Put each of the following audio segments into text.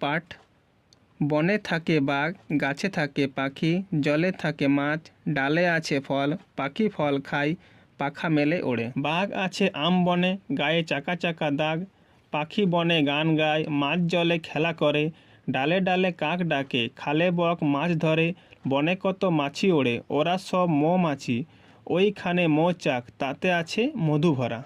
পাঠ। বনে থাকে বাঘ, গাছে থাকে পাখি, জলে থাকে মাছ, ডালে আছে ফল, পাখি ফল খায়, পাখা মেলে ওড়ে। বাঘ আছে আম বনে, গায়ে চাকা চাকা দাগ, পাখি বনে গান গায়, মাছ জলে খেলা করে, ডালে ডালে কাক ডাকে, খালে বক মাছ ধরে, বনে কত মাছি ওড়ে, ওরা সব মৌমাছি, ওইখানে মৌচাক, তাতে আছে মধু ভরা।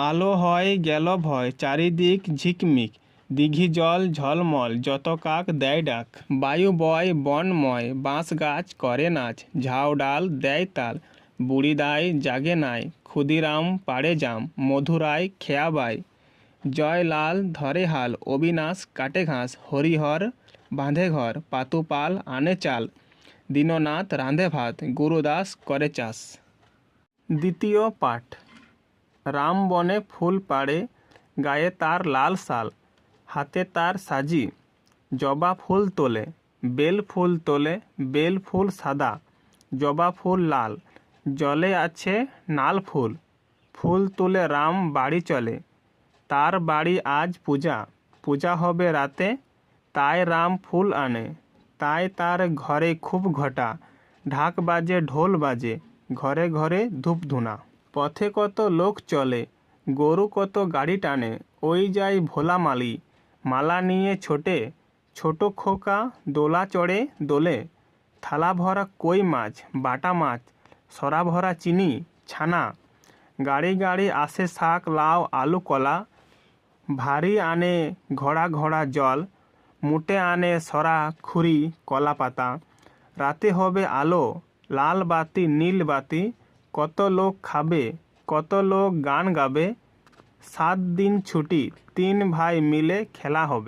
আলো হয় গেল ভয়, চারিদিক ঝিকমিক, দিঘি জল ঝলমল, যত কাক দেয় ডাক। বায়ু বয় বনময়, বাঁশ গাছ করে নাচ, ঝাউ ডাল দেয় তাল, বুড়িদাই জাগে নাই, ক্ষুদিরাম পাড়ে জাম, মধুরায় খেয়া বাই, জয়লাল ধরে হাল, অবিনাশ কাটে ঘাস, হরিহর বাঁধে ঘর, পাতুপাল আনে চাল, দীননাথ রাঁধে ভাত, গুরুদাস করে চাষ। দ্বিতীয় পাঠ। রাম বনে ফুল পাড়ে, গায়ে তার লাল শাল, হাতে তার সাজি, জবা ফুল তোলে, বেল ফুল তোলে, বেল ফুল সাদা, জবা ফুল লাল, জলে আছে নাল ফুল, ফুল তুলে রাম বাড়ি চলে, তার বাড়ি আজ পূজা, পূজা হবে রাতে, তাই রাম ফুল আনে, তাই তার ঘরে খুব ঘটা, ঢাক বাজে ঢোল বাজে, ঘরে ঘরে ধূপ ধুনা। পথে কত লোক চলে, গরু কত গাড়ি টানে, ওই যায় ভোলা মালি, মালা নিয়ে ছোটে, ছোট খোকা দোলা চড়ে দোলে, থালা ভরা কই মাছ, বাটা মাছ, সরা ভরা চিনি ছানা, গাড়ি গাড়ি আসে শাক লাউ আলু কলা, ভারী আনে ঘোড়া ঘোড়া জল, মুটে আনে সরা খুরি কলা পাতা, রাতে হবে আলো লাল বাতি নীল বাতি, কত লোক খাবে কত লোক গান গাবে, 7 দিন ছুটি 3 ভাই মিলে খেলা হবে।